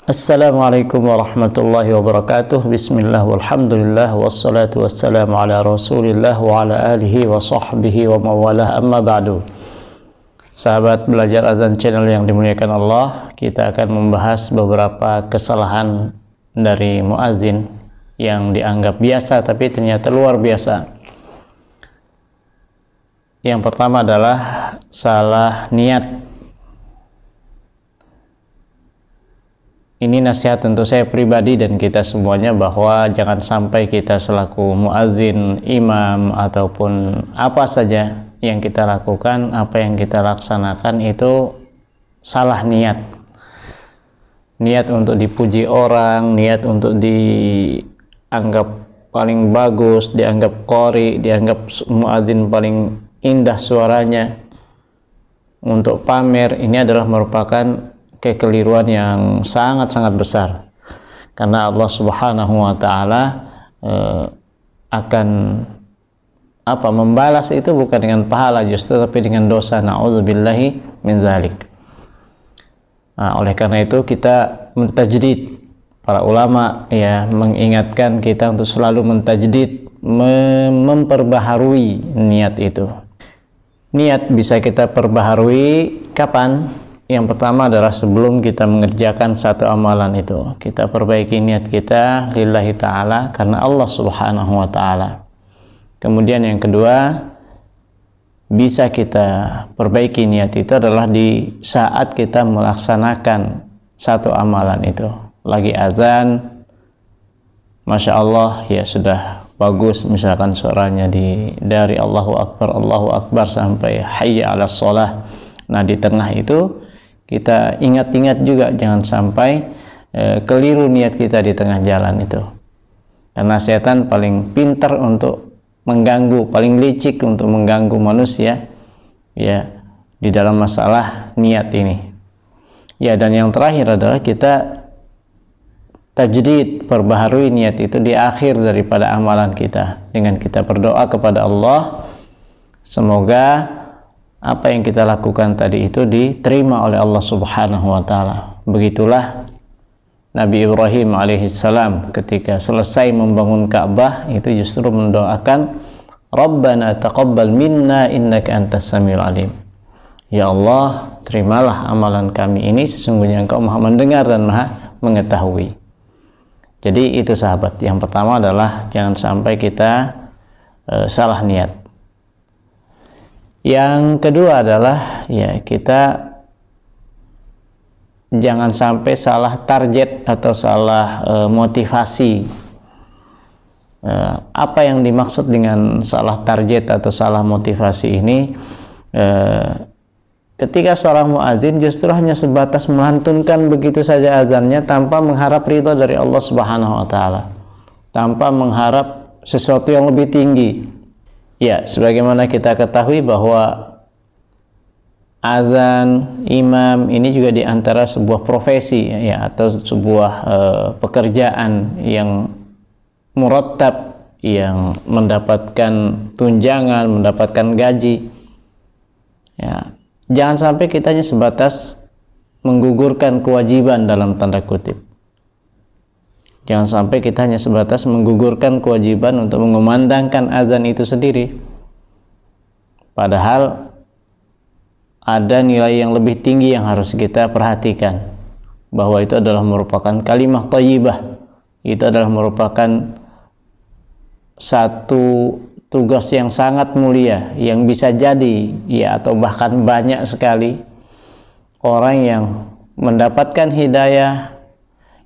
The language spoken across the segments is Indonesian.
Assalamualaikum warahmatullahi wabarakatuh. Bismillah walhamdulillah wassalatu wassalamu ala rasulillah wa ala alihi wa sahbihi wa mawalah, amma ba'du. Sahabat belajar azan channel yang dimuliakan Allah, kita akan membahas beberapa kesalahan dari muazin yang dianggap biasa tapi ternyata luar biasa. Yang pertama adalah salah niat. Ini nasihat untuk saya pribadi dan kita semuanya, bahwa jangan sampai kita selaku muazin, imam, ataupun apa saja yang kita lakukan, apa yang kita laksanakan itu salah niat. Niat untuk dipuji orang, niat untuk dianggap paling bagus, dianggap qori, dianggap muazin paling indah suaranya, untuk pamer. Ini adalah merupakan kekeliruan yang sangat-sangat besar, karena Allah Subhanahu wa Ta'ala akan membalas itu bukan dengan pahala justru, tapi dengan dosa. Na'udzubillahi min zalik. Oleh karena itu kita mentajdid, para ulama ya mengingatkan kita untuk selalu mentajdid, memperbaharui niat itu. Niat bisa kita perbaharui kapan? Yang pertama adalah sebelum kita mengerjakan satu amalan itu, kita perbaiki niat kita lillahi ta'ala, karena Allah Subhanahu wa Ta'ala. Kemudian yang kedua, bisa kita perbaiki niat itu adalah di saat kita melaksanakan satu amalan itu. Lagi azan, Masya Allah ya sudah bagus, misalkan suaranya dari Allahu Akbar sampai hayya ala sholah. Nah di tengah itu kita ingat-ingat juga, jangan sampai keliru niat kita di tengah jalan itu, karena setan paling pintar untuk mengganggu, paling licik untuk mengganggu manusia ya di dalam masalah niat ini ya. Dan yang terakhir adalah kita tajdid, perbaharui niat itu di akhir daripada amalan kita, dengan kita berdoa kepada Allah semoga apa yang kita lakukan tadi itu diterima oleh Allah Subhanahu wa Ta'ala. Begitulah Nabi Ibrahim alaihissalam ketika selesai membangun Ka'bah itu justru mendoakan, Rabbana taqabbal minna innaka antas samiul alim. Ya Allah, terimalah amalan kami ini, sesungguhnya Engkau Maha mendengar dan Maha mengetahui. Jadi itu sahabat, yang pertama adalah jangan sampai kita salah niat. Yang kedua adalah ya kita jangan sampai salah target atau salah motivasi. Apa yang dimaksud dengan salah target atau salah motivasi ini? Ketika seorang muazin justru hanya sebatas melantunkan begitu saja azannya tanpa mengharap ridha dari Allah Subhanahu wa Ta'ala, tanpa mengharap sesuatu yang lebih tinggi. Ya, sebagaimana kita ketahui bahwa azan, imam ini juga diantara sebuah profesi ya, atau sebuah pekerjaan yang murattab, yang mendapatkan tunjangan, mendapatkan gaji. Ya, jangan sampai kita hanya sebatas menggugurkan kewajiban dalam tanda kutip. Jangan sampai kita hanya sebatas menggugurkan kewajiban untuk mengumandangkan azan itu sendiri. Padahal ada nilai yang lebih tinggi yang harus kita perhatikan, bahwa itu adalah merupakan kalimah thayyibah. Itu adalah merupakan satu tugas yang sangat mulia, yang bisa jadi ya atau bahkan banyak sekali orang yang mendapatkan hidayah,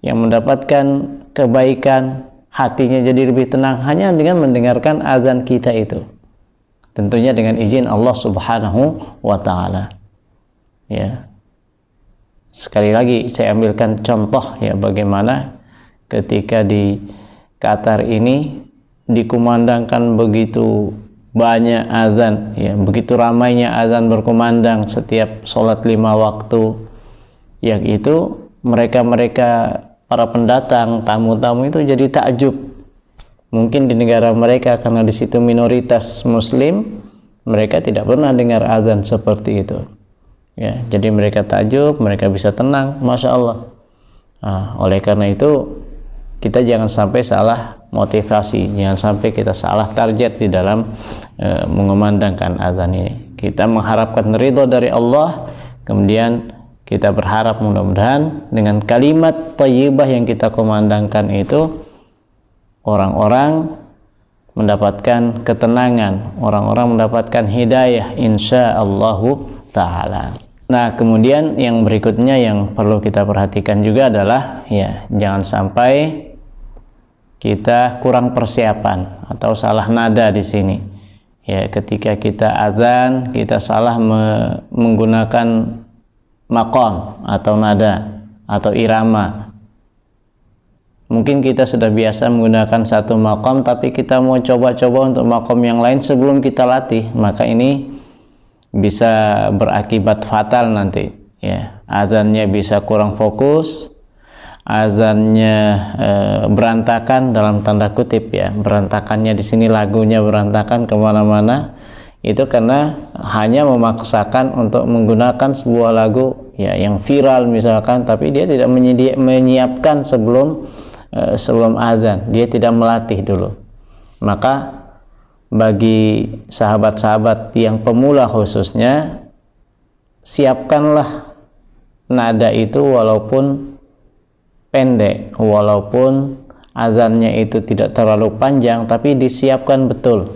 yang mendapatkan kebaikan, hatinya jadi lebih tenang hanya dengan mendengarkan azan kita itu, tentunya dengan izin Allah Subhanahu wa Ta'ala ya. Sekali lagi saya ambilkan contoh ya, bagaimana ketika di Qatar ini dikumandangkan begitu banyak azan ya, begitu ramainya azan berkumandang setiap sholat 5 waktu, yang itu mereka para pendatang, tamu-tamu itu jadi takjub. Mungkin di negara mereka karena di situ minoritas Muslim, mereka tidak pernah dengar azan seperti itu. Ya, jadi mereka takjub, mereka bisa tenang, Masya Allah. Oleh karena itu kita jangan sampai salah motivasi, jangan sampai kita salah target di dalam mengumandangkan azan ini. Kita mengharapkan ridho dari Allah, kemudian kita berharap mudah-mudahan dengan kalimat thayyibah yang kita kumandangkan itu orang-orang mendapatkan ketenangan, orang-orang mendapatkan hidayah insyaallah ta'ala. Nah, kemudian yang berikutnya yang perlu kita perhatikan juga adalah jangan sampai kita kurang persiapan atau salah nada di sini. Ketika kita azan, kita salah menggunakan maqam atau nada atau irama. Mungkin kita sudah biasa menggunakan satu maqam, tapi kita mau coba-coba untuk maqam yang lain sebelum kita latih, maka ini bisa berakibat fatal nanti. Azannya bisa kurang fokus, azannya berantakan dalam tanda kutip berantakannya di sini lagunya berantakan kemana-mana, itu karena hanya memaksakan untuk menggunakan sebuah lagu yang viral misalkan, tapi dia tidak menyiapkan sebelum azan, dia tidak melatih dulu. Maka bagi sahabat-sahabat yang pemula khususnya, siapkanlah nada itu walaupun pendek, walaupun azannya itu tidak terlalu panjang, tapi disiapkan betul.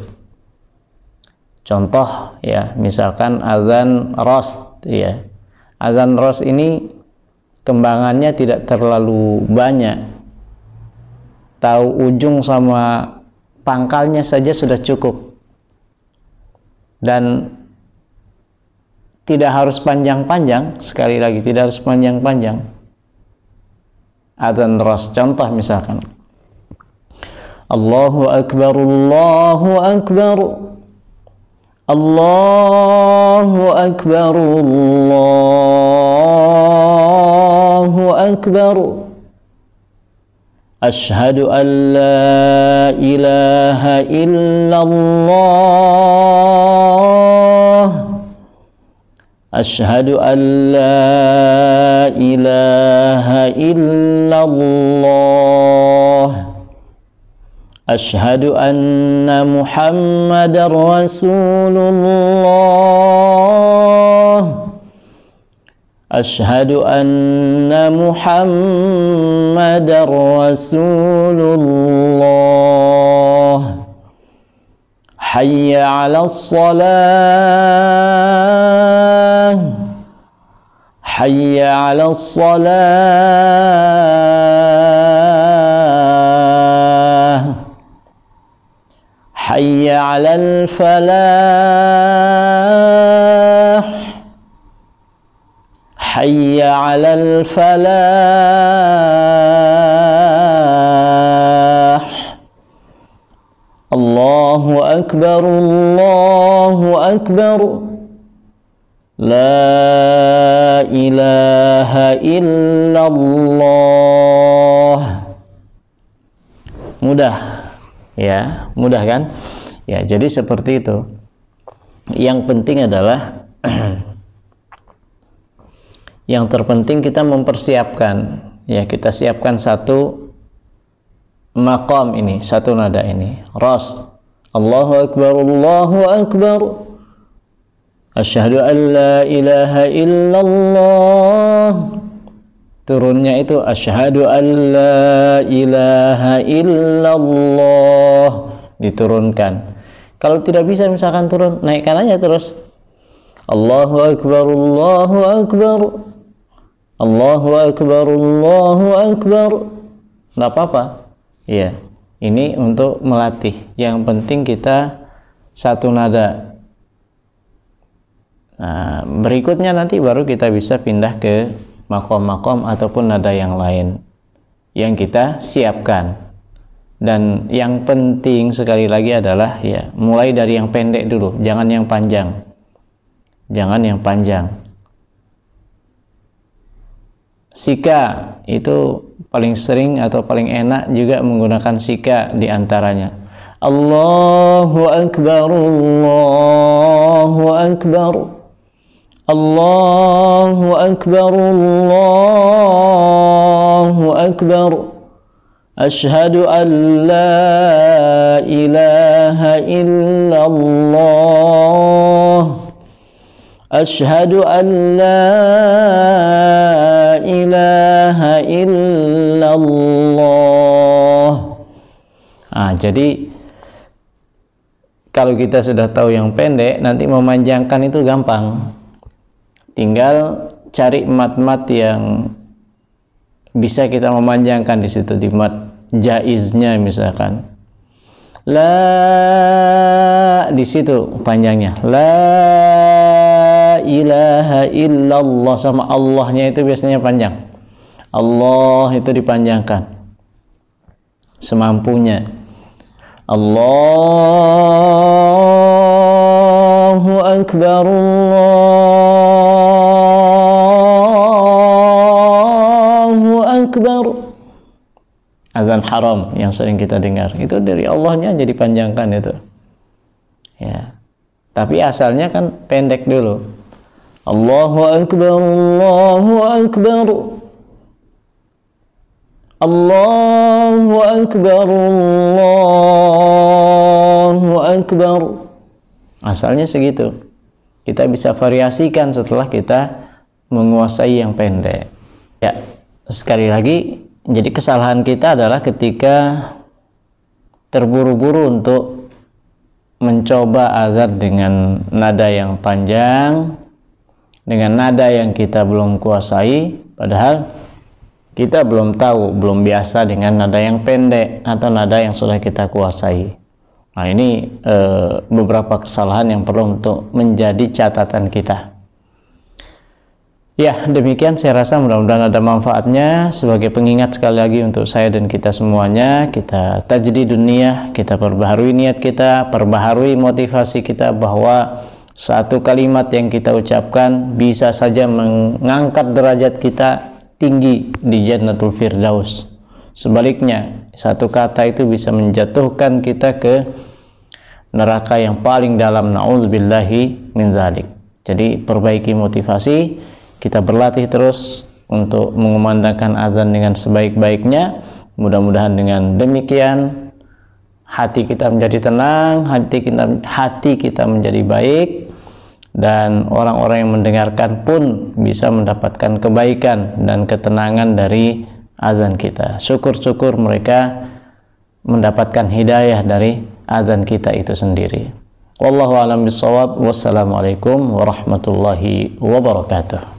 Contoh misalkan azan ros, azan ros ini kembangannya tidak terlalu banyak, tahu ujung sama pangkalnya saja sudah cukup, dan tidak harus panjang-panjang. Sekali lagi, tidak harus panjang-panjang. Adzan ras, contoh misalkan Allahu Akbar, Allahu Akbar, Allahu Akbar, Allahu Akbar, Ashhadu an la ilaha illallah, Ashhadu an la ilaha illallah, Ashhadu anna Muhammadar Rasulullah, Ashhadu anna Muhammadar Rasulullah, Hayya 'alas salah, Hayya 'alas salah, Hayya 'alal falah, Hayya 'alal falah. Allahu Akbar, Allahu Akbar, la ilaha illallah. Mudah mudah kan? Jadi seperti itu. Yang penting adalah yang terpenting kita mempersiapkan, kita siapkan satu maqam ini, satu nada ini, ras, Allahu Akbar, Allahu Akbar, Asyhadu an la ilaha illallah. Turunnya itu Asyhadu an la ilaha illallah, diturunkan. Kalau tidak bisa misalkan turun, naikkan aja terus, Allahu Akbar, Allahu Akbar, Allahu Akbar, Allahu Akbar. Nggak apa-apa. Ini untuk melatih. Yang penting kita satu nada. Nah, berikutnya nanti baru kita bisa pindah ke makom-makom ataupun nada yang lain yang kita siapkan. Dan yang penting sekali lagi adalah mulai dari yang pendek dulu, jangan yang panjang. Jangan yang panjang. Sika itu paling sering atau paling enak juga menggunakan sika diantaranya. Allahu Akbar, Allahu Akbar, Allahu Akbar, Allahu akbar. Asyhadu an la ilaha illallah. Asyhadu an la ilaha illallah. Jadi kalau kita sudah tahu yang pendek, nanti memanjangkan itu gampang. Tinggal cari mat-mat yang bisa kita memanjangkan di situ, di mat jaiznya misalkan. La, di situ panjangnya. La ilaha illallah, sama Allahnya itu biasanya panjang. Allah itu dipanjangkan semampunya. Allahu akbar, Allahu akbar. Azan haram yang sering kita dengar itu dari Allahnya jadi panjangkan itu. Ya. Tapi asalnya kan pendek dulu. Allahu akbar, Allahu akbar. Allahu akbar, Allahu akbar. Asalnya segitu. Kita bisa variasikan setelah kita menguasai yang pendek. Ya, sekali lagi, jadi kesalahan kita adalah ketika terburu-buru untuk mencoba azan dengan nada yang panjang, dengan nada yang kita belum kuasai, padahal kita belum tahu, belum biasa dengan nada yang pendek atau nada yang sudah kita kuasai. Nah, ini beberapa kesalahan yang perlu untuk menjadi catatan kita. Ya, demikian saya rasa mudah-mudahan ada manfaatnya. Sebagai pengingat sekali lagi untuk saya dan kita semuanya, kita tajdid dunia, kita perbaharui niat kita, perbaharui motivasi kita bahwa satu kalimat yang kita ucapkan bisa saja mengangkat derajat kita tinggi di Jannatul Firdaus. Sebaliknya, satu kata itu bisa menjatuhkan kita ke neraka yang paling dalam, na'udzubillahi min dzalik. Jadi perbaiki motivasi, kita berlatih terus untuk mengumandangkan azan dengan sebaik-baiknya. Mudah-mudahan dengan demikian hati kita menjadi tenang, hati kita menjadi baik, dan orang-orang yang mendengarkan pun bisa mendapatkan kebaikan dan ketenangan dari azan kita. Syukur-syukur mereka mendapatkan hidayah dari azan kita itu sendiri. Wallahu a'lam bishawab. Wassalamualaikum warahmatullahi wabarakatuh.